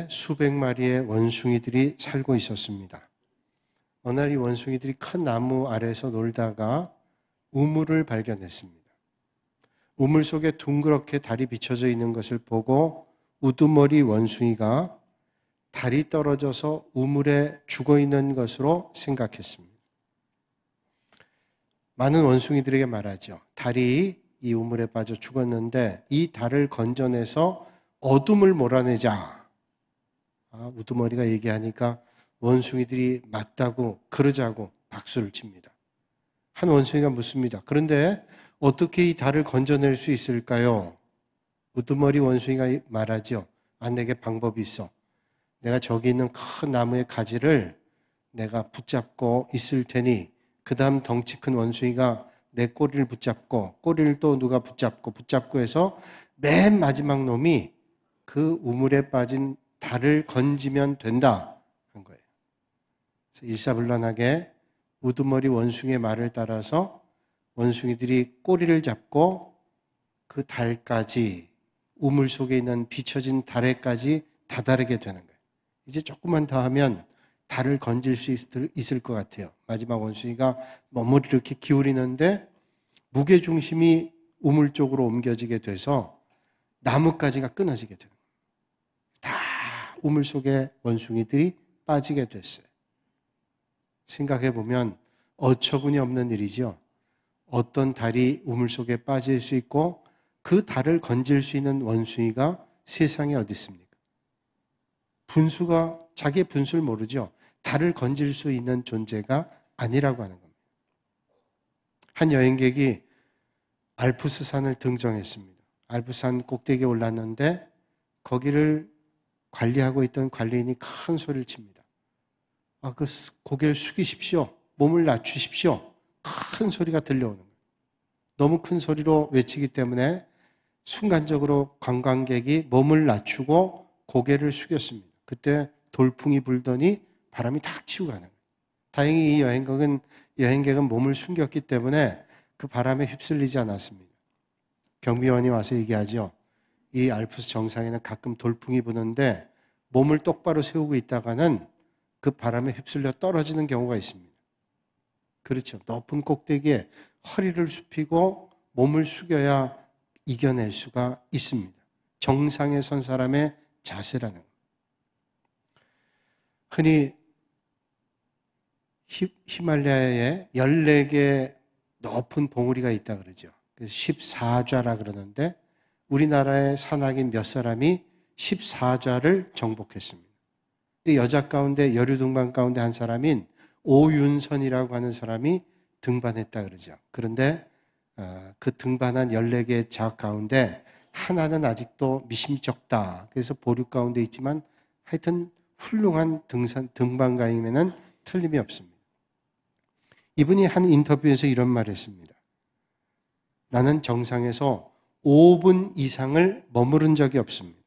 수백 마리의 원숭이들이 살고 있었습니다. 어느 날 이 원숭이들이 큰 나무 아래에서 놀다가 우물을 발견했습니다. 우물 속에 둥그렇게 달이 비춰져 있는 것을 보고 우두머리 원숭이가 달이 떨어져서 우물에 죽어 있는 것으로 생각했습니다. 많은 원숭이들에게 말하죠. 달이 이 우물에 빠져 죽었는데 이 달을 건져내서 어둠을 몰아내자. 우두머리가 얘기하니까 원숭이들이 맞다고 그러자고 박수를 칩니다. 한 원숭이가 묻습니다. 그런데 어떻게 이 달을 건져낼 수 있을까요? 우두머리 원숭이가 말하죠. 내게 방법이 있어. 내가 저기 있는 큰 나무의 가지를 내가 붙잡고 있을 테니 그 다음 덩치 큰 원숭이가 내 꼬리를 붙잡고 꼬리를 또 누가 붙잡고 해서 맨 마지막 놈이 그 우물에 빠진 달을 건지면 된다 한 거예요. 그래서 일사불란하게 우두머리 원숭이의 말을 따라서 원숭이들이 꼬리를 잡고 그 달까지 우물 속에 있는 비춰진 달에까지 다다르게 되는 거예요. 이제 조금만 더 하면 달을 건질 수 있을 것 같아요. 마지막 원숭이가 머리를 이렇게 기울이는데 무게중심이 우물 쪽으로 옮겨지게 돼서 나뭇가지가 끊어지게 되는 거예요. 다 우물 속에 원숭이들이 빠지게 됐어요. 생각해보면 어처구니 없는 일이죠. 어떤 달이 우물 속에 빠질 수 있고 그 달을 건질 수 있는 원숭이가 세상에 어디 있습니까? 분수가 자기의 분수를 모르죠. 달을 건질 수 있는 존재가 아니라고 하는 겁니다. 한 여행객이 알프스산을 등정했습니다. 알프스산 꼭대기에 올랐는데 거기를 관리하고 있던 관리인이 큰 소리를 칩니다. 그 고개를 숙이십시오. 몸을 낮추십시오. 큰 소리가 들려오는 거예요. 너무 큰 소리로 외치기 때문에 순간적으로 관광객이 몸을 낮추고 고개를 숙였습니다. 그때 돌풍이 불더니 바람이 탁 치고 가는 거예요. 다행히 이 여행객은 몸을 숨겼기 때문에 그 바람에 휩쓸리지 않았습니다. 경비원이 와서 얘기하죠. 이 알프스 정상에는 가끔 돌풍이 부는데 몸을 똑바로 세우고 있다가는 그 바람에 휩쓸려 떨어지는 경우가 있습니다. 그렇죠. 높은 꼭대기에 허리를 굽히고 몸을 숙여야 이겨낼 수가 있습니다. 정상에 선 사람의 자세라는 것. 흔히 히말라야에 14개 높은 봉우리가 있다 그러죠. 그래서 14좌라 그러는데 우리나라의 산악인 몇 사람이 14좌를 정복했습니다. 여자 가운데 여류등반 가운데 한 사람인 오윤선이라고 하는 사람이 등반했다 그러죠. 그런데 그 등반한 14개의 자 가운데 하나는 아직도 미심쩍다. 그래서 보류 가운데 있지만 하여튼 훌륭한 등반가임에는 틀림이 없습니다. 이분이 한 인터뷰에서 이런 말을 했습니다. 나는 정상에서 5분 이상을 머무른 적이 없습니다.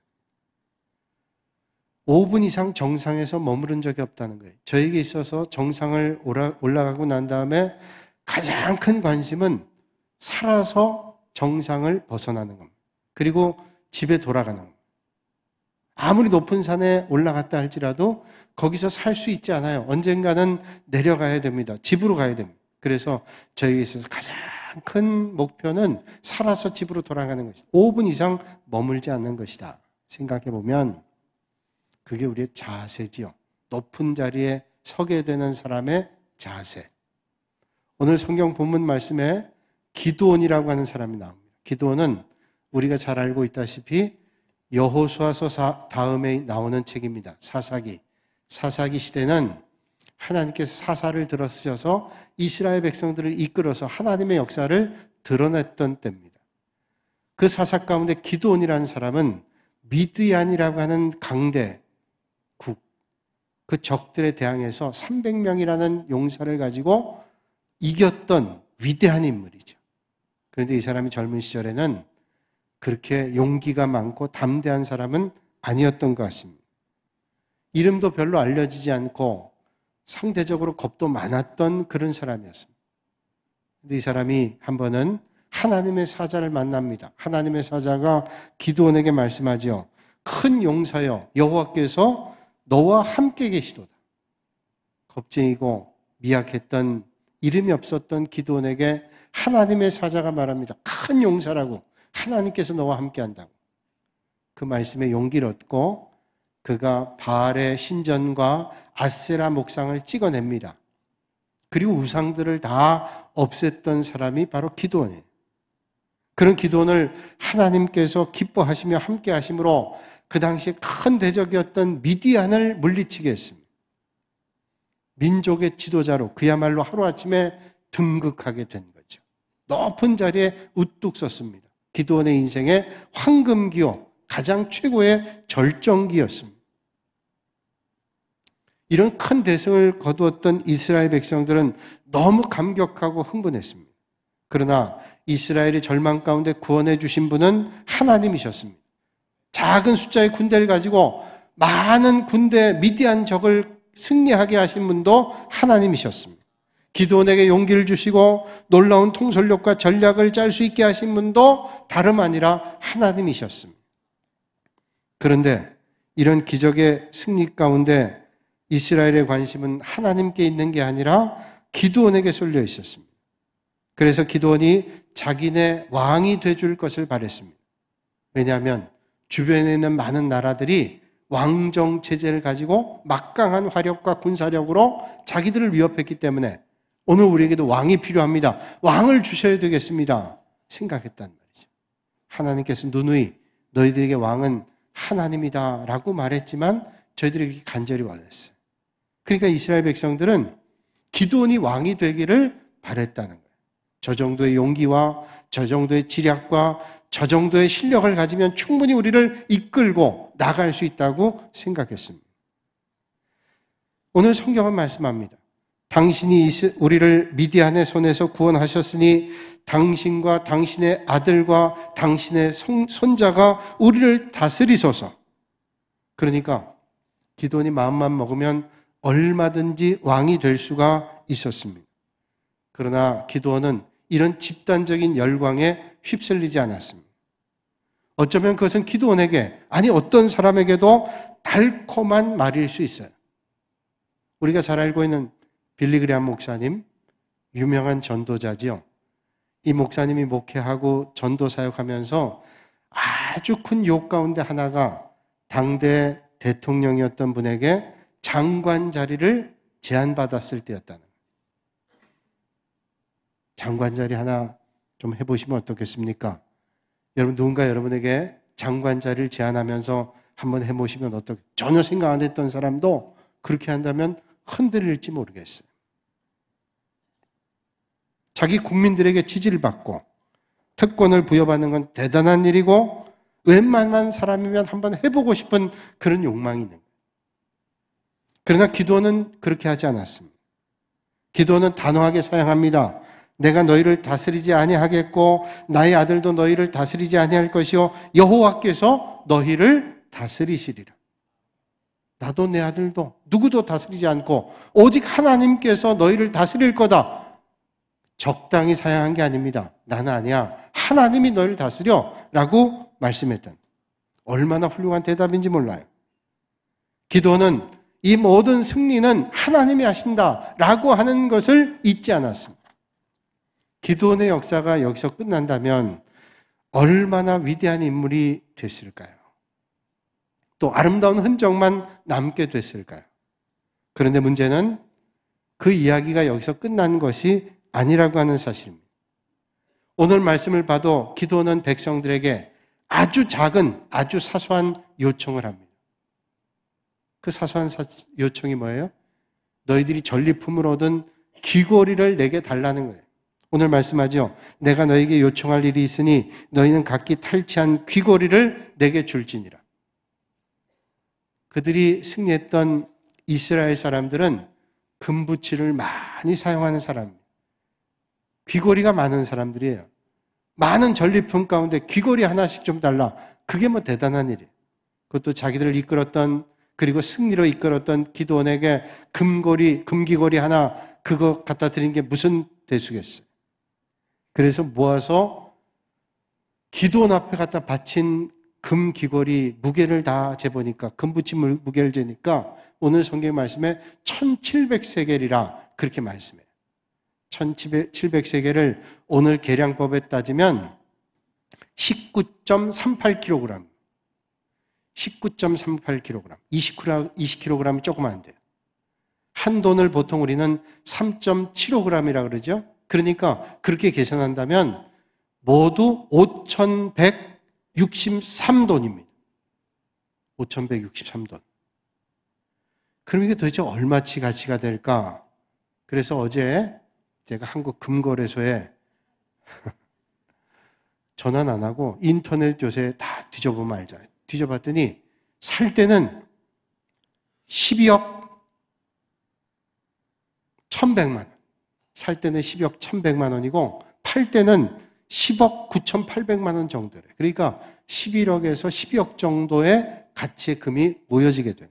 5분 이상 정상에서 머무른 적이 없다는 거예요. 저에게 있어서 정상을 올라가고 난 다음에 가장 큰 관심은 살아서 정상을 벗어나는 겁니다. 그리고 집에 돌아가는 겁니다. 아무리 높은 산에 올라갔다 할지라도 거기서 살 수 있지 않아요. 언젠가는 내려가야 됩니다. 집으로 가야 됩니다. 그래서 저에게 있어서 가장 큰 목표는 살아서 집으로 돌아가는 것이다. 5분 이상 머물지 않는 것이다. 생각해 보면 그게 우리의 자세지요. 높은 자리에 서게 되는 사람의 자세. 오늘 성경 본문 말씀에 기드온이라고 하는 사람이 나옵니다. 기드온은 우리가 잘 알고 있다시피 여호수아서 다음에 나오는 책입니다. 사사기. 사사기 시대는 하나님께서 사사를 들어 쓰셔서 이스라엘 백성들을 이끌어서 하나님의 역사를 드러냈던 때입니다. 그 사사 가운데 기드온이라는 사람은 미드얀이라고 하는 강대국, 그 적들에 대항해서 300명이라는 용사를 가지고 이겼던 위대한 인물이죠. 그런데 이 사람이 젊은 시절에는 그렇게 용기가 많고 담대한 사람은 아니었던 것 같습니다. 이름도 별로 알려지지 않고 상대적으로 겁도 많았던 그런 사람이었습니다. 그런데 이 사람이 한 번은 하나님의 사자를 만납니다. 하나님의 사자가 기드온에게 말씀하죠. 큰 용사여 여호와께서 너와 함께 계시도다. 겁쟁이고 미약했던 이름이 없었던 기드온에게 하나님의 사자가 말합니다. 큰 용사라고, 하나님께서 너와 함께 한다고. 그 말씀에 용기를 얻고 그가 바알의 신전과 아세라 목상을 찍어냅니다. 그리고 우상들을 다 없앴던 사람이 바로 기드온이에요. 그런 기드온을 하나님께서 기뻐하시며 함께 하심으로 그 당시에 큰 대적이었던 미디안을 물리치게 했습니다. 민족의 지도자로 그야말로 하루아침에 등극하게 된 거죠. 높은 자리에 우뚝 섰습니다. 기드온의 인생의 황금기호, 가장 최고의 절정기였습니다. 이런 큰 대승을 거두었던 이스라엘 백성들은 너무 감격하고 흥분했습니다. 그러나 이스라엘의 절망 가운데 구원해 주신 분은 하나님이셨습니다. 작은 숫자의 군대를 가지고 많은 군대 미디안 적을 승리하게 하신 분도 하나님이셨습니다. 기드온에게 용기를 주시고 놀라운 통솔력과 전략을 짤 수 있게 하신 분도 다름 아니라 하나님이셨습니다. 그런데 이런 기적의 승리 가운데 이스라엘의 관심은 하나님께 있는 게 아니라 기드온에게 쏠려 있었습니다. 그래서 기드온이 자기네 왕이 돼줄 것을 바랬습니다. 왜냐하면 주변에 있는 많은 나라들이 왕정 체제를 가지고 막강한 화력과 군사력으로 자기들을 위협했기 때문에 오늘 우리에게도 왕이 필요합니다. 왕을 주셔야 되겠습니다. 생각했단 말이죠. 하나님께서 누누이 너희들에게 왕은 하나님이다 라고 말했지만 저희들이 이렇게 간절히 원했어요. 그러니까 이스라엘 백성들은 기드온이 왕이 되기를 바랬다는 거예요. 저 정도의 용기와 저 정도의 지략과 저 정도의 실력을 가지면 충분히 우리를 이끌고 나갈 수 있다고 생각했습니다. 오늘 성경은 말씀합니다. 당신이 우리를 미디안의 손에서 구원하셨으니 당신과 당신의 아들과 당신의 손자가 우리를 다스리소서. 그러니까 기드온이 마음만 먹으면 얼마든지 왕이 될 수가 있었습니다. 그러나 기드온은 이런 집단적인 열광에 휩쓸리지 않았습니다. 어쩌면 그것은 기드온에게, 아니 어떤 사람에게도 달콤한 말일 수 있어요. 우리가 잘 알고 있는 빌리 그레함 목사님, 유명한 전도자지요. 이 목사님이 목회하고 전도 사역하면서 아주 큰 유혹 가운데 하나가 당대 대통령이었던 분에게 장관 자리를 제안받았을 때였다는 거예요. 장관 자리 하나 좀 해보시면 어떻겠습니까? 여러분, 누군가 여러분에게 장관 자리를 제안하면서 한번 해보시면 전혀 생각 안 했던 사람도 그렇게 한다면 흔들릴지 모르겠어요. 자기 국민들에게 지지를 받고 특권을 부여받는 건 대단한 일이고 웬만한 사람이면 한번 해보고 싶은 그런 욕망이 있는 거예요. 그러나 기드온은 그렇게 하지 않았습니다. 기드온은 단호하게 사양합니다. 내가 너희를 다스리지 아니하겠고 나의 아들도 너희를 다스리지 아니할 것이요 여호와께서 너희를 다스리시리라. 나도 내 아들도 누구도 다스리지 않고 오직 하나님께서 너희를 다스릴 거다. 적당히 사양한 게 아닙니다. 나는 아니야. 하나님이 너희를 다스려 라고 말씀했던, 얼마나 훌륭한 대답인지 몰라요. 기드온은 이 모든 승리는 하나님이 하신다 라고 하는 것을 잊지 않았습니다. 기드온의 역사가 여기서 끝난다면 얼마나 위대한 인물이 됐을까요? 또 아름다운 흔적만 남게 됐을까요? 그런데 문제는 그 이야기가 여기서 끝난 것이 아니라고 하는 사실입니다. 오늘 말씀을 봐도 기드온은 백성들에게 아주 작은, 아주 사소한 요청을 합니다. 그 사소한 요청이 뭐예요? 너희들이 전리품을 얻은 귀고리를 내게 달라는 거예요. 오늘 말씀하죠. 내가 너에게 요청할 일이 있으니 너희는 각기 탈취한 귀고리를 내게 줄지니라. 그들이 승리했던 이스라엘 사람들은 금부치를 많이 사용하는 사람입니다. 귀고리가 많은 사람들이에요. 많은 전리품 가운데 귀고리 하나씩 좀 달라. 그게 뭐 대단한 일이에요. 그것도 자기들을 이끌었던, 그리고 승리로 이끌었던 기드온에게 금귀고리 하나 그거 갖다 드린 게 무슨 대수겠어요. 그래서 모아서 기드온 앞에 갖다 바친 금 귀걸이 무게를 다 재보니까, 금 붙인 무게를 재니까 오늘 성경 말씀에 1700세겔이라 그렇게 말씀해요. 1700세겔을 오늘 계량법에 따지면 19.38kg. 19.38kg. 20kg이 조금 안 돼요. 한 돈을 보통 우리는 3.75g이라 그러죠. 그러니까 그렇게 계산한다면 모두 5,163돈입니다. 5,163돈. 그럼 이게 도대체 얼마치 가치가 될까? 그래서 어제 제가 한국 금거래소에 전화는 안 하고 인터넷 요새 다 뒤져보면 알잖아요. 뒤져봤더니 살 때는 12억 1,100만 원. 살 때는 12억 1,100만 원이고 팔 때는 10억 9,800만 원 정도래. 그러니까 11억에서 12억 정도의 가치의 금이 모여지게 된.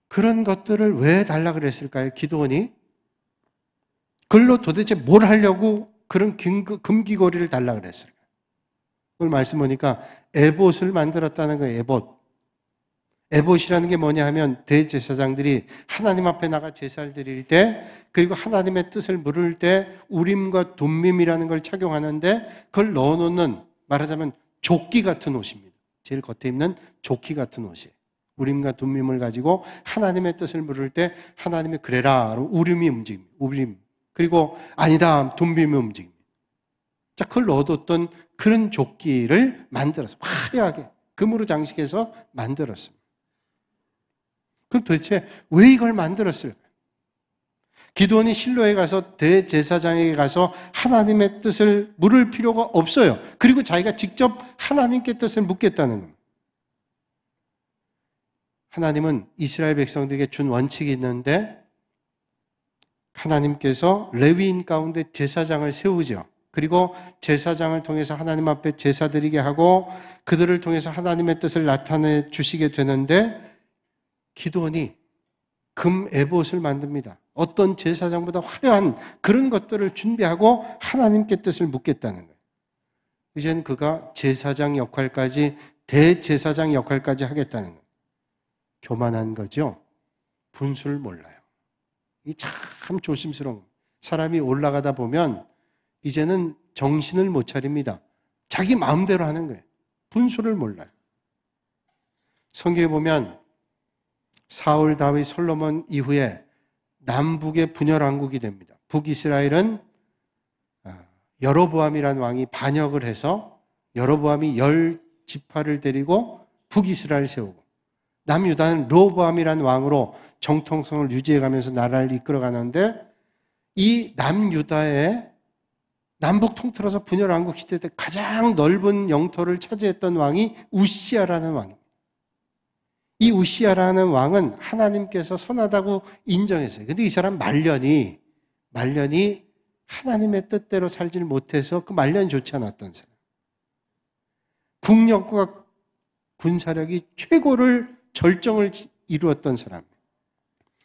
그런 것들을 왜 달라 그랬을까요? 기도원이? 그걸로 도대체 뭘 하려고 그런 금귀걸이를 달라 그랬을까요? 오늘 말씀 보니까 에봇을 만들었다는 거예요. 에봇. 에봇이라는 게 뭐냐 하면 대제사장들이 하나님 앞에 나가 제사를 드릴 때, 그리고 하나님의 뜻을 물을 때 우림과 둠밈이라는 걸 착용하는데 그걸 넣어놓는, 말하자면 조끼 같은 옷입니다. 제일 겉에 입는 조끼 같은 옷이에요. 우림과 둠밈을 가지고 하나님의 뜻을 물을 때 하나님이 그래라 그러면 우림이 움직입니다. 우림. 그리고 아니다 둠밈이 움직입니다. 자, 그걸 넣어뒀던 그런 조끼를 만들어서 화려하게 금으로 장식해서 만들었습니다. 그럼 도대체 왜 이걸 만들었을까요? 기도원이 실로에 가서 대제사장에게 가서 하나님의 뜻을 물을 필요가 없어요. 그리고 자기가 직접 하나님께 뜻을 묻겠다는 겁니다. 하나님은 이스라엘 백성들에게 준 원칙이 있는데 하나님께서 레위인 가운데 제사장을 세우죠. 그리고 제사장을 통해서 하나님 앞에 제사드리게 하고 그들을 통해서 하나님의 뜻을 나타내 주시게 되는데 기도원이 금 에봇을 만듭니다. 어떤 제사장보다 화려한 그런 것들을 준비하고 하나님께 뜻을 묻겠다는 거예요. 이제는 그가 제사장 역할까지, 대제사장 역할까지 하겠다는 거예요. 교만한 거죠. 분수를 몰라요. 이 참 조심스러운 거예요. 사람이 올라가다 보면 이제는 정신을 못 차립니다. 자기 마음대로 하는 거예요. 분수를 몰라요. 성경에 보면 사울, 다윗, 솔로몬 이후에 남북의 분열 왕국이 됩니다. 북이스라엘은 여로보암이라는 왕이 반역을 해서 여로보암이 10지파를 데리고 북이스라엘을 세우고, 남유다는 르호보암이라는 왕으로 정통성을 유지해가면서 나라를 이끌어가는데, 이 남유다의 남북 통틀어서 분열 왕국 시대 때 가장 넓은 영토를 차지했던 왕이 우시아라는 왕입니다. 이 우시아라는 왕은 하나님께서 선하다고 인정했어요. 근데 이 사람 말년이 하나님의 뜻대로 살지 못해서 그 말년이 좋지 않았던 사람. 국력과 군사력이 최고를 절정을 이루었던 사람.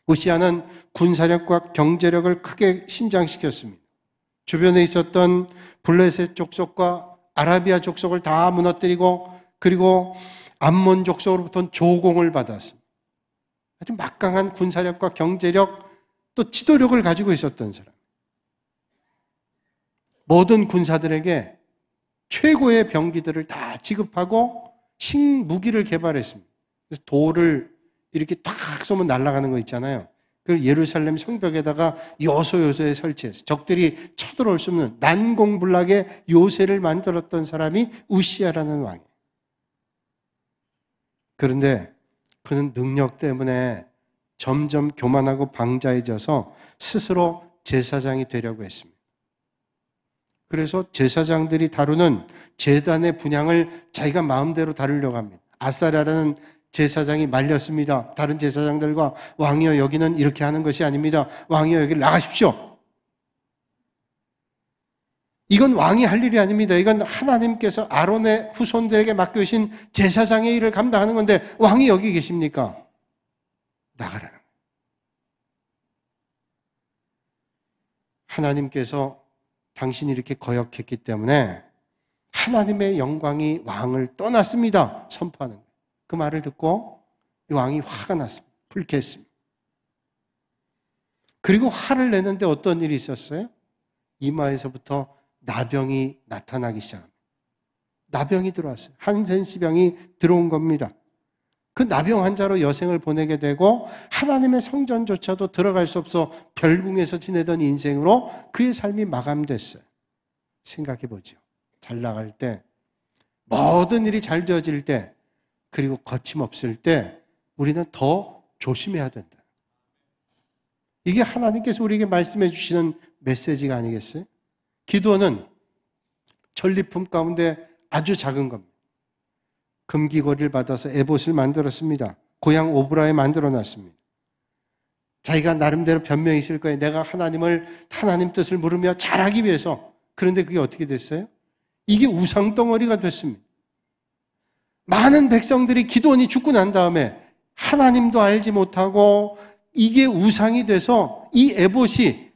우시아는 군사력과 경제력을 크게 신장시켰습니다. 주변에 있었던 블레셋 족속과 아라비아 족속을 다 무너뜨리고, 그리고 암몬 족속으로부터는 조공을 받았습니다. 아주 막강한 군사력과 경제력, 또 지도력을 가지고 있었던 사람. 모든 군사들에게 최고의 병기들을 다 지급하고 신무기를 개발했습니다. 그래서 돌을 이렇게 탁 쏘면 날아가는 거 있잖아요. 그걸 예루살렘 성벽에다가 요소에 설치해서 적들이 쳐들어올 수 없는 난공불락의 요새를 만들었던 사람이 우시아라는 왕이에요. 그런데 그는 능력 때문에 점점 교만하고 방자해져서 스스로 제사장이 되려고 했습니다. 그래서 제사장들이 다루는 제단의 분향을 자기가 마음대로 다루려고 합니다. 아사랴라는 제사장이 말렸습니다. 다른 제사장들과, 왕이여 여기는 이렇게 하는 것이 아닙니다. 왕이여 여기를 나가십시오. 이건 왕이 할 일이 아닙니다. 이건 하나님께서 아론의 후손들에게 맡겨주신 제사장의 일을 감당하는 건데 왕이 여기 계십니까? 나가라는 거예요. 하나님께서 당신이 이렇게 거역했기 때문에 하나님의 영광이 왕을 떠났습니다. 선포하는 거예요. 그 말을 듣고 왕이 화가 났습니다. 불쾌했습니다. 그리고 화를 내는데 어떤 일이 있었어요? 이마에서부터 나병이 나타나기 시작합니다. 나병이 들어왔어요. 한센시병이 들어온 겁니다. 그 나병 환자로 여생을 보내게 되고 하나님의 성전조차도 들어갈 수 없어 별궁에서 지내던 인생으로 그의 삶이 마감됐어요. 생각해 보죠. 잘 나갈 때, 모든 일이 잘 되어질 때, 그리고 거침없을 때 우리는 더 조심해야 된다. 이게 하나님께서 우리에게 말씀해 주시는 메시지가 아니겠어요? 기도는 전리품 가운데 아주 작은 겁니다. 금귀고리를 받아서 에봇을 만들었습니다. 고향 오브라에 만들어놨습니다. 자기가 나름대로 변명이 있을 거예요. 내가 하나님 뜻을 물으며 잘하기 위해서. 그런데 그게 어떻게 됐어요? 이게 우상덩어리가 됐습니다. 많은 백성들이 기도원이 죽고 난 다음에 하나님도 알지 못하고 이게 우상이 돼서 이 에봇이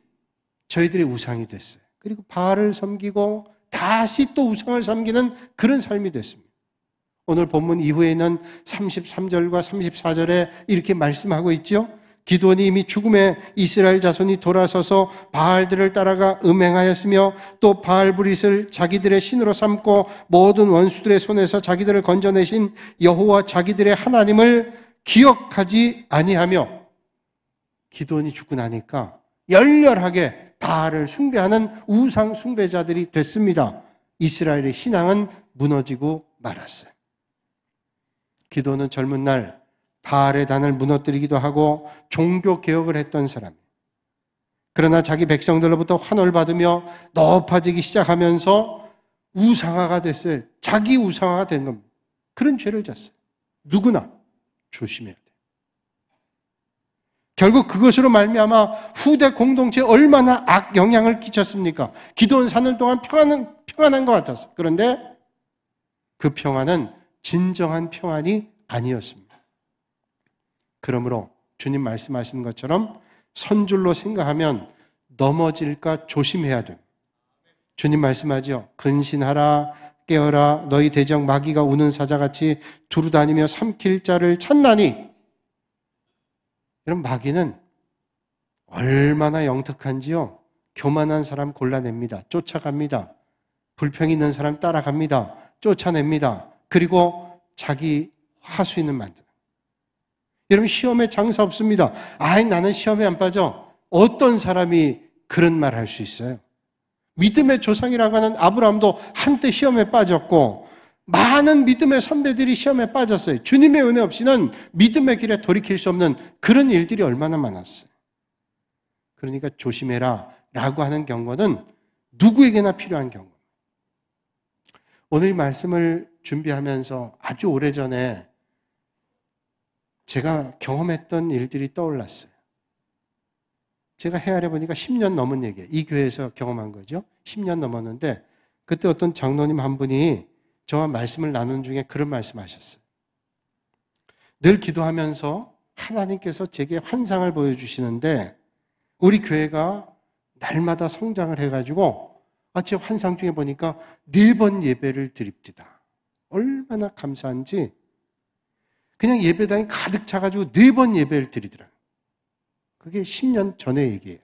저희들의 우상이 됐어요. 그리고 바알을 섬기고 다시 또 우상을 섬기는 그런 삶이 됐습니다. 오늘 본문 이후에는 33절과 34절에 이렇게 말씀하고 있죠. 기드온이 이미 죽음에 이스라엘 자손이 돌아서서 바알들을 따라가 음행하였으며 또 바알브릿을 자기들의 신으로 삼고 모든 원수들의 손에서 자기들을 건져내신 여호와 자기들의 하나님을 기억하지 아니하며, 기드온이 죽고 나니까 열렬하게 바알을 숭배하는 우상 숭배자들이 됐습니다. 이스라엘의 신앙은 무너지고 말았어요. 기드온은 젊은 날 바알의 단을 무너뜨리기도 하고 종교 개혁을 했던 사람이에요. 그러나 자기 백성들로부터 환호를 받으며 높아지기 시작하면서 우상화가 됐어요. 자기 우상화가 된 겁니다. 그런 죄를 졌어요. 누구나 조심해야 돼요. 결국 그것으로 말미암아 후대 공동체에 얼마나 악영향을 끼쳤습니까? 기드온 사는 동안 평안한 것 같았어요. 그런데 그 평안은 진정한 평안이 아니었습니다. 그러므로 주님 말씀하신 것처럼 선줄로 생각하면 넘어질까 조심해야 됩니다. 주님 말씀하죠. 근신하라, 깨어라, 너희 대적 마귀가 우는 사자같이 두루다니며 삼킬 자를 찾나니. 여러분, 마귀는 얼마나 영특한지요. 교만한 사람 골라냅니다. 쫓아갑니다. 불평이 있는 사람 따라갑니다. 쫓아냅니다. 그리고 자기 하수인을 만드는. 여러분, 시험에 장사 없습니다. 나는 시험에 안 빠져. 어떤 사람이 그런 말 할 수 있어요? 믿음의 조상이라고 하는 아브라함도 한때 시험에 빠졌고 많은 믿음의 선배들이 시험에 빠졌어요. 주님의 은혜 없이는 믿음의 길에 돌이킬 수 없는 그런 일들이 얼마나 많았어요. 그러니까 조심해라 라고 하는 경고는 누구에게나 필요한 경고. 오늘 말씀을 준비하면서 아주 오래전에 제가 경험했던 일들이 떠올랐어요. 제가 헤아려 보니까 10년 넘은 얘기예요. 이 교회에서 경험한 거죠. 10년 넘었는데 그때 어떤 장로님 한 분이 저와 말씀을 나눈 중에 그런 말씀하셨어요. 늘 기도하면서 하나님께서 제게 환상을 보여주시는데 우리 교회가 날마다 성장을 해가지고 제 환상 중에 보니까 4번 예배를 드립니다. 얼마나 감사한지 그냥 예배당이 가득 차가지고 4번 예배를 드리더라고요. 그게 10년 전의 얘기예요.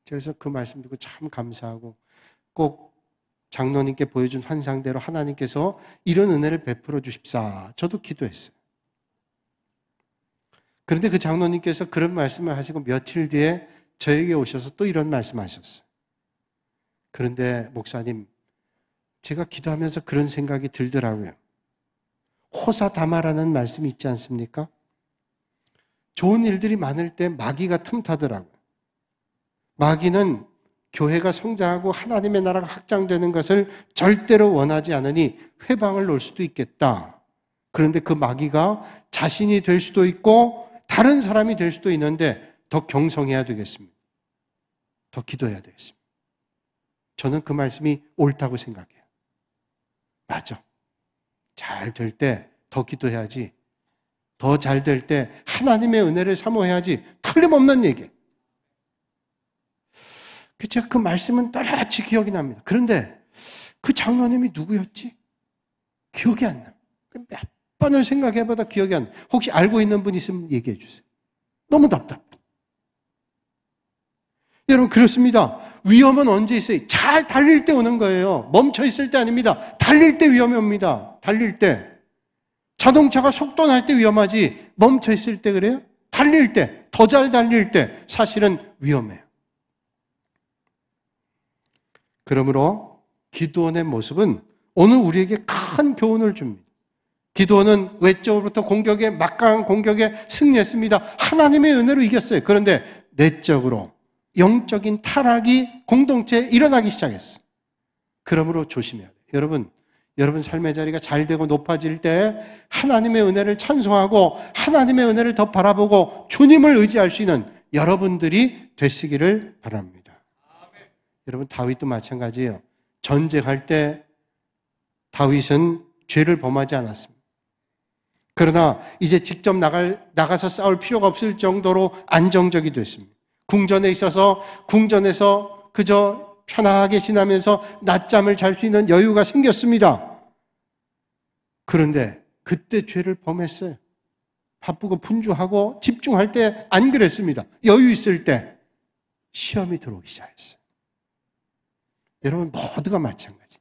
그래서 그 말씀 듣고 참 감사하고 꼭 장로님께 보여준 환상대로 하나님께서 이런 은혜를 베풀어 주십사. 저도 기도했어요. 그런데 그 장로님께서 그런 말씀을 하시고 며칠 뒤에 저에게 오셔서 또 이런 말씀하셨어요. 그런데 목사님, 제가 기도하면서 그런 생각이 들더라고요. 호사다마라는 말씀이 있지 않습니까? 좋은 일들이 많을 때 마귀가 틈타더라고요. 마귀는 교회가 성장하고 하나님의 나라가 확장되는 것을 절대로 원하지 않으니 회방을 놓을 수도 있겠다. 그런데 그 마귀가 자신이 될 수도 있고 다른 사람이 될 수도 있는데 더 경성해야 되겠습니다. 더 기도해야 되겠습니다. 저는 그 말씀이 옳다고 생각해요. 맞아. 잘 될 때 더 기도해야지. 더 잘 될 때 하나님의 은혜를 사모해야지. 틀림없는 얘기예요. 제가 그 말씀은 또렷이 기억이 납니다. 그런데 그 장로님이 누구였지? 기억이 안 나. 몇 번을 생각해봐도 기억이 안 나. 혹시 알고 있는 분 있으면 얘기해 주세요. 너무 답답해. 여러분, 그렇습니다. 위험은 언제 있어요? 잘 달릴 때 오는 거예요. 멈춰 있을 때 아닙니다. 달릴 때 위험이 옵니다. 달릴 때. 자동차가 속도 날 때 위험하지, 멈춰 있을 때 그래요? 달릴 때, 더 잘 달릴 때 사실은 위험해요. 그러므로 기드온의 모습은 오늘 우리에게 큰 교훈을 줍니다. 기드온은 외적으로부터 공격에, 막강한 공격에 승리했습니다. 하나님의 은혜로 이겼어요. 그런데 내적으로 영적인 타락이 공동체에 일어나기 시작했어요. 그러므로 조심해야 돼요. 여러분 삶의 자리가 잘 되고 높아질 때 하나님의 은혜를 찬송하고 하나님의 은혜를 더 바라보고 주님을 의지할 수 있는 여러분들이 되시기를 바랍니다. 아멘. 여러분, 다윗도 마찬가지예요. 전쟁할 때 다윗은 죄를 범하지 않았습니다. 그러나 이제 직접 나가서 싸울 필요가 없을 정도로 안정적이 됐습니다. 궁전에 있어서 궁전에서 그저 편하게 지나면서 낮잠을 잘 수 있는 여유가 생겼습니다. 그런데 그때 죄를 범했어요. 바쁘고 분주하고 집중할 때 안 그랬습니다. 여유 있을 때 시험이 들어오기 시작했어요. 여러분, 모두가 마찬가지.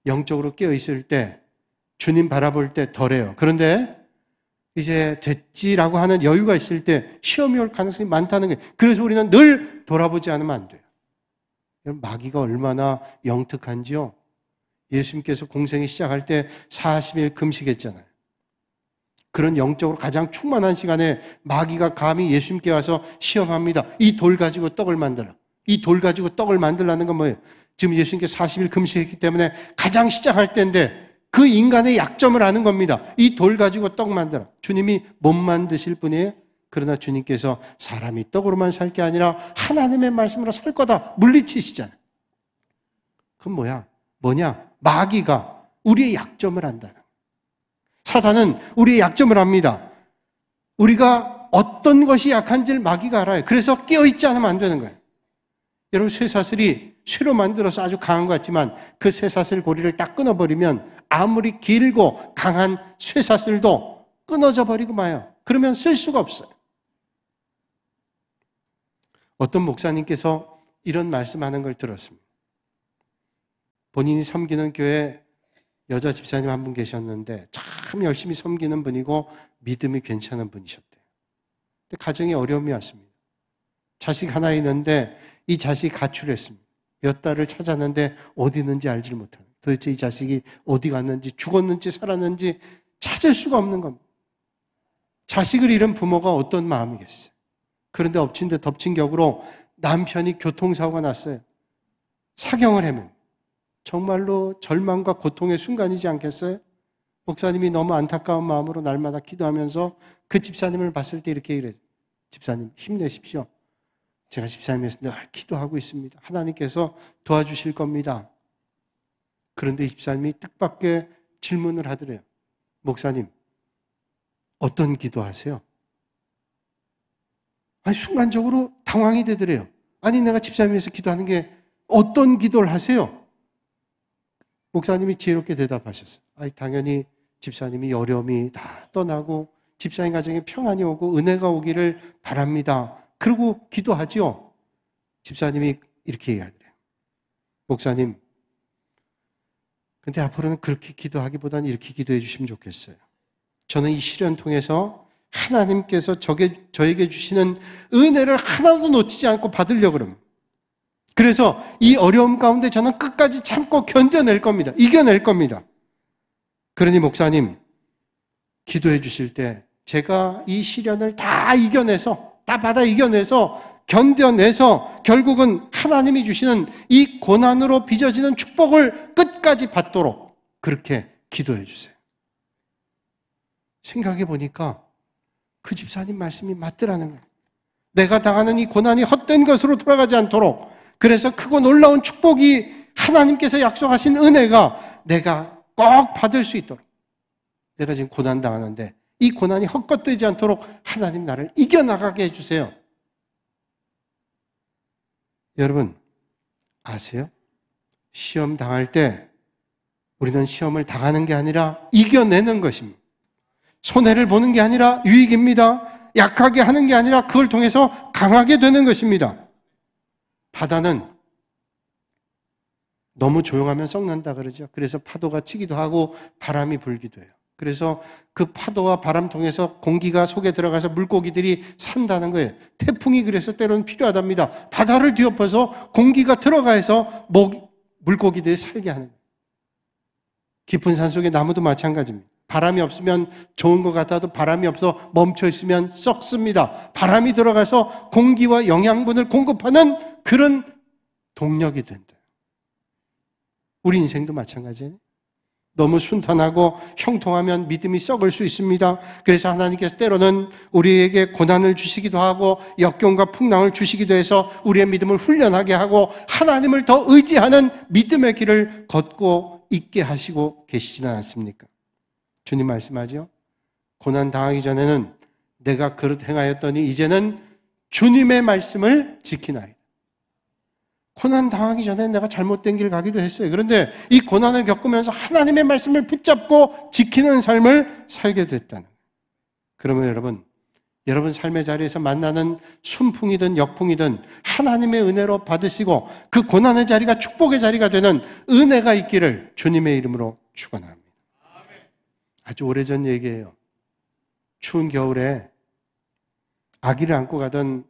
영적으로 깨어있을 때, 주님 바라볼 때 덜해요. 그런데 이제 됐지라고 하는 여유가 있을 때 시험이 올 가능성이 많다는 거예요. 그래서 우리는 늘 돌아보지 않으면 안 돼요. 마귀가 얼마나 영특한지요. 예수님께서 공생이 시작할 때 40일 금식했잖아요. 그런 영적으로 가장 충만한 시간에 마귀가 감히 예수님께 와서 시험합니다. 이 돌 가지고 떡을 만들라. 이 돌 가지고 떡을 만들라는 건 뭐예요? 지금 예수님께 40일 금식했기 때문에 가장 시작할 때인데 그 인간의 약점을 아는 겁니다. 이 돌 가지고 떡 만들어. 주님이 못 만드실 분이에요. 그러나 주님께서 사람이 떡으로만 살 게 아니라 하나님의 말씀으로 살 거다 물리치시잖아요. 그건 뭐냐? 마귀가 우리의 약점을 안다는 거예요. 사단은 우리의 약점을 압니다. 우리가 어떤 것이 약한지를 마귀가 알아요. 그래서 깨어있지 않으면 안 되는 거예요. 여러분, 쇠사슬이 쇠로 만들어서 아주 강한 것 같지만 그 쇠사슬 고리를 딱 끊어버리면 아무리 길고 강한 쇠사슬도 끊어져 버리고 마요. 그러면 쓸 수가 없어요. 어떤 목사님께서 이런 말씀하는 걸 들었습니다. 본인이 섬기는 교회 여자 집사님 한 분 계셨는데 참 열심히 섬기는 분이고 믿음이 괜찮은 분이셨대요. 근데 가정에 어려움이 왔습니다. 자식 하나 있는데 이 자식이 가출했습니다. 몇 달을 찾았는데 어디 있는지 알지 못하는, 도대체 이 자식이 어디 갔는지 죽었는지 살았는지 찾을 수가 없는 겁니다. 자식을 잃은 부모가 어떤 마음이겠어요. 그런데 엎친 데 덮친 격으로 남편이 교통사고가 났어요. 사경을 해면 정말로 절망과 고통의 순간이지 않겠어요? 목사님이 너무 안타까운 마음으로 날마다 기도하면서 그 집사님을 봤을 때 이렇게 이래요. 집사님, 힘내십시오. 제가 집사님에서 늘 기도하고 있습니다. 하나님께서 도와주실 겁니다. 그런데 이 집사님이 뜻밖의 질문을 하더래요. 목사님, 어떤 기도하세요? 아니, 순간적으로 당황이 되더래요. 아니, 내가 집사님에서 기도하는 게 어떤 기도를 하세요? 목사님이 지혜롭게 대답하셨어요. 아니, 당연히 집사님이 어려움이 다 떠나고 집사님 가정에 평안이 오고 은혜가 오기를 바랍니다. 그러고 기도하죠. 집사님이 이렇게 얘기하더래요. 목사님, 근데 앞으로는 그렇게 기도하기보다는 이렇게 기도해 주시면 좋겠어요. 저는 이 시련 통해서 하나님께서 저에게 주시는 은혜를 하나도 놓치지 않고 받으려고 합니다. 그래서 이 어려움 가운데 저는 끝까지 참고 견뎌낼 겁니다. 이겨낼 겁니다. 그러니 목사님, 기도해 주실 때 제가 이 시련을 다 받아 이겨내서 견뎌내서 결국은 하나님이 주시는 이 고난으로 빚어지는 축복을 끝까지 받도록 그렇게 기도해 주세요. 생각해 보니까 그 집사님 말씀이 맞더라는 거예요. 내가 당하는 이 고난이 헛된 것으로 돌아가지 않도록, 그래서 크고 놀라운 축복이 하나님께서 약속하신 은혜가 내가 꼭 받을 수 있도록, 내가 지금 고난당하는데 이 고난이 헛것되지 않도록 하나님 나를 이겨나가게 해주세요. 여러분, 아세요? 시험 당할 때 우리는 시험을 당하는 게 아니라 이겨내는 것입니다. 손해를 보는 게 아니라 유익입니다. 약하게 하는 게 아니라 그걸 통해서 강하게 되는 것입니다. 바다는 너무 조용하면 썩는다 그러죠. 그래서 파도가 치기도 하고 바람이 불기도 해요. 그래서 그 파도와 바람 통해서 공기가 속에 들어가서 물고기들이 산다는 거예요. 태풍이 그래서 때로는 필요하답니다. 바다를 뒤엎어서 공기가 들어가서 물고기들이 살게 하는 거예요. 깊은 산속의 나무도 마찬가지입니다. 바람이 없으면 좋은 것 같아도 바람이 없어 멈춰 있으면 썩습니다. 바람이 들어가서 공기와 영양분을 공급하는 그런 동력이 된다. 우리 인생도 마찬가지예요. 너무 순탄하고 형통하면 믿음이 썩을 수 있습니다. 그래서 하나님께서 때로는 우리에게 고난을 주시기도 하고 역경과 풍랑을 주시기도 해서 우리의 믿음을 훈련하게 하고 하나님을 더 의지하는 믿음의 길을 걷고 있게 하시고 계시지는 않습니까? 주님 말씀하죠. 고난 당하기 전에는 내가 그릇 행하였더니 이제는 주님의 말씀을 지키나이다. 고난 당하기 전에 내가 잘못된 길 가기도 했어요. 그런데 이 고난을 겪으면서 하나님의 말씀을 붙잡고 지키는 삶을 살게 됐다는 거예요. 그러면 여러분 삶의 자리에서 만나는 순풍이든 역풍이든 하나님의 은혜로 받으시고 그 고난의 자리가 축복의 자리가 되는 은혜가 있기를 주님의 이름으로 축원합니다. 아주 오래전 얘기예요. 추운 겨울에 아기를 안고 가던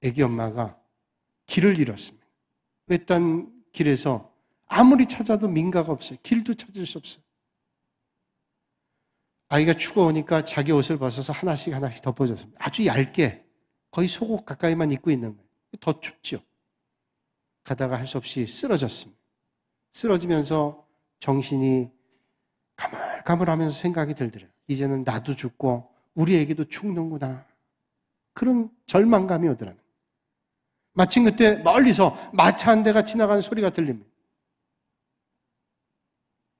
아기 엄마가 길을 잃었습니다. 외딴 길에서 아무리 찾아도 민가가 없어요. 길도 찾을 수 없어요. 아이가 추워오니까 자기 옷을 벗어서 하나씩 덮어줬습니다. 아주 얇게 거의 속옷 가까이만 입고 있는 거예요. 더 춥죠. 가다가 할 수 없이 쓰러졌습니다. 쓰러지면서 정신이 가물가물하면서 생각이 들더래요. 이제는 나도 죽고 우리 애기도 죽는구나. 그런 절망감이 오더라고요. 마침 그때 멀리서 마차 한 대가 지나가는 소리가 들립니다.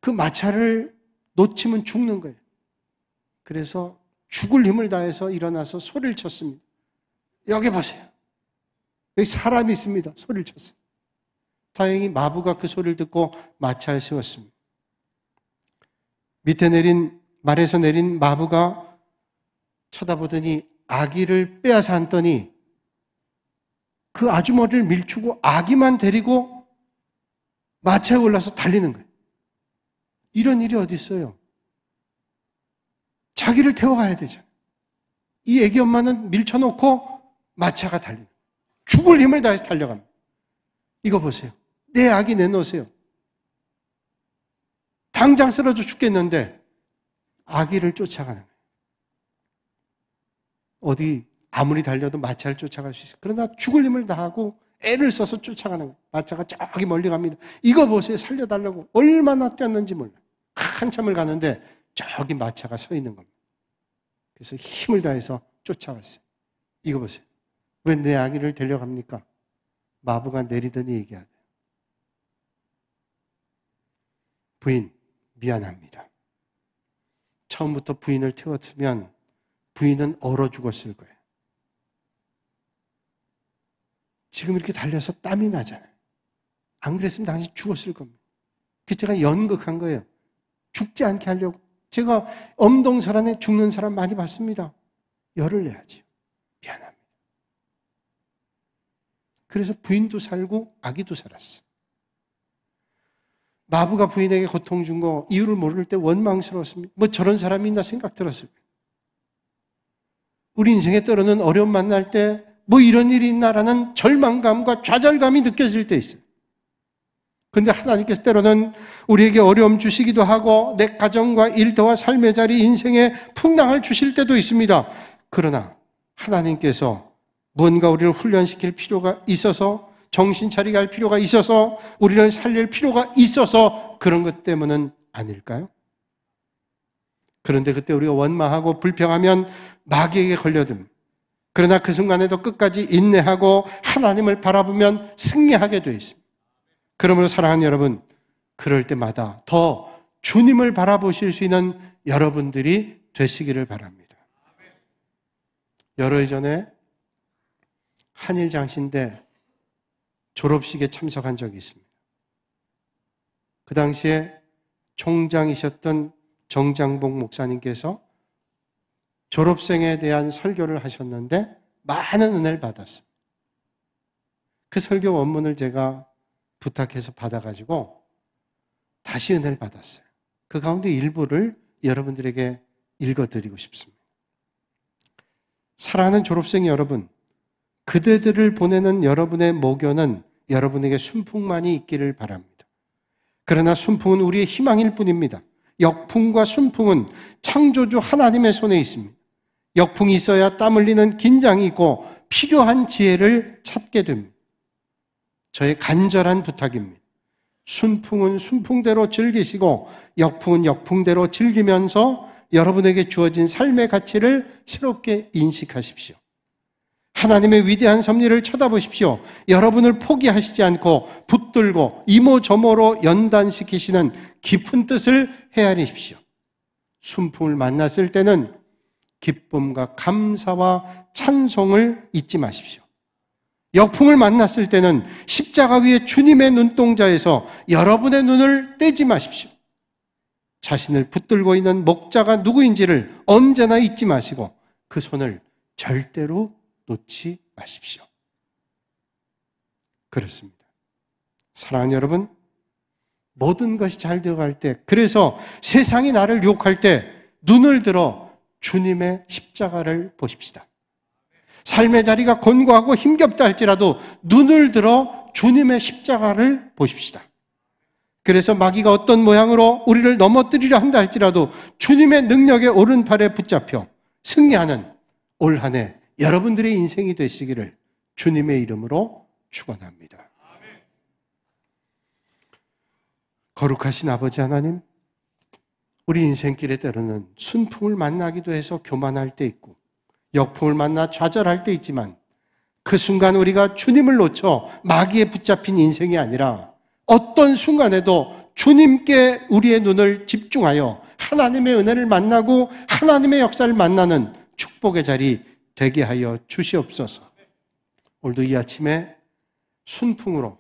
그 마차를 놓치면 죽는 거예요. 그래서 죽을 힘을 다해서 일어나서 소리를 쳤습니다. 여기 보세요. 여기 사람이 있습니다. 소리를 쳤어요. 다행히 마부가 그 소리를 듣고 마차에 세웠습니다. 밑에 말에서 내린 마부가 쳐다보더니 아기를 빼앗아 안더니 그 아주머니를 밀치고 아기만 데리고 마차에 올라서 달리는 거예요. 이런 일이 어디 있어요? 자기를 태워가야 되잖아요. 이 애기 엄마는 밀쳐놓고 마차가 달리는 거예요. 죽을 힘을 다해서 달려갑니다. 이거 보세요. 내 아기 내놓으세요. 당장 쓰러져 죽겠는데 아기를 쫓아가는 거예요. 어디 아무리 달려도 마차를 쫓아갈 수 있어요. 그러나 죽을 힘을 다하고 애를 써서 쫓아가는 거예요. 마차가 저기 멀리 갑니다. 이거 보세요. 살려달라고 얼마나 뛰었는지 몰라요. 한참을 가는데 저기 마차가 서 있는 겁니다. 그래서 힘을 다해서 쫓아갔어요. 이거 보세요. 왜 내 아기를 데려갑니까? 마부가 내리더니 얘기하대요. 부인, 미안합니다. 처음부터 부인을 태웠으면 부인은 얼어 죽었을 거예요. 지금 이렇게 달려서 땀이 나잖아요. 안 그랬으면 당신 죽었을 겁니다. 그래서 제가 연극한 거예요. 죽지 않게 하려고. 제가 엄동설안에 죽는 사람 많이 봤습니다. 열을 내야지. 미안합니다. 그래서 부인도 살고 아기도 살았어. 마부가 부인에게 고통 준 거 이유를 모를 때 원망스러웠습니다. 뭐 저런 사람이 있나 생각 들었을 거예요. 우리 인생에 때로는 어려움 만날 때 뭐 이런 일이 있나라는 절망감과 좌절감이 느껴질 때 있어요. 그런데 하나님께서 때로는 우리에게 어려움 주시기도 하고 내 가정과 일터와 삶의 자리, 인생에 풍랑을 주실 때도 있습니다. 그러나 하나님께서 무언가 우리를 훈련시킬 필요가 있어서 정신 차리게 할 필요가 있어서 우리를 살릴 필요가 있어서 그런 것 때문은 아닐까요? 그런데 그때 우리가 원망하고 불평하면 마귀에게 걸려듭니다. 그러나 그 순간에도 끝까지 인내하고 하나님을 바라보면 승리하게 되어 있습니다. 그러므로 사랑하는 여러분, 그럴 때마다 더 주님을 바라보실 수 있는 여러분들이 되시기를 바랍니다. 여러 해 전에 한일장신대 졸업식에 참석한 적이 있습니다. 그 당시에 총장이셨던 정장복 목사님께서 졸업생에 대한 설교를 하셨는데 많은 은혜를 받았습니다. 그 설교 원문을 제가 부탁해서 받아가지고 다시 은혜를 받았어요. 그 가운데 일부를 여러분들에게 읽어드리고 싶습니다. 사랑하는 졸업생 여러분, 그대들을 보내는 여러분의 모교는 여러분에게 순풍만이 있기를 바랍니다. 그러나 순풍은 우리의 희망일 뿐입니다. 역풍과 순풍은 창조주 하나님의 손에 있습니다. 역풍이 있어야 땀 흘리는 긴장이 있고 필요한 지혜를 찾게 됩니다. 저의 간절한 부탁입니다. 순풍은 순풍대로 즐기시고 역풍은 역풍대로 즐기면서 여러분에게 주어진 삶의 가치를 새롭게 인식하십시오. 하나님의 위대한 섭리를 쳐다보십시오. 여러분을 포기하시지 않고 붙들고 이모저모로 연단시키시는 깊은 뜻을 헤아리십시오. 순풍을 만났을 때는 기쁨과 감사와 찬송을 잊지 마십시오. 역풍을 만났을 때는 십자가 위에 주님의 눈동자에서 여러분의 눈을 떼지 마십시오. 자신을 붙들고 있는 목자가 누구인지를 언제나 잊지 마시고 그 손을 절대로 놓지 마십시오. 그렇습니다. 사랑하는 여러분, 모든 것이 잘 되어갈 때, 그래서 세상이 나를 유혹할 때 눈을 들어 주님의 십자가를 보십시다. 삶의 자리가 곤고하고 힘겹다 할지라도 눈을 들어 주님의 십자가를 보십시다. 그래서 마귀가 어떤 모양으로 우리를 넘어뜨리려 한다 할지라도 주님의 능력의 오른팔에 붙잡혀 승리하는 올 한 해 여러분들의 인생이 되시기를 주님의 이름으로 축원합니다. 거룩하신 아버지 하나님, 우리 인생길에 때로는 순풍을 만나기도 해서 교만할 때 있고 역풍을 만나 좌절할 때 있지만 그 순간 우리가 주님을 놓쳐 마귀에 붙잡힌 인생이 아니라 어떤 순간에도 주님께 우리의 눈을 집중하여 하나님의 은혜를 만나고 하나님의 역사를 만나는 축복의 자리 되게 하여 주시옵소서. 오늘도 이 아침에 순풍으로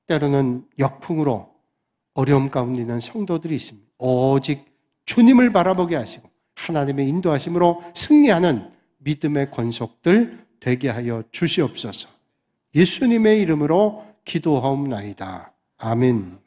때로는 역풍으로 어려움 가운데 있는 성도들이 있습니다. 오직 주님을 바라보게 하시고 하나님의 인도하심으로 승리하는 믿음의 권속들 되게 하여 주시옵소서. 예수님의 이름으로 기도하옵나이다. 아멘.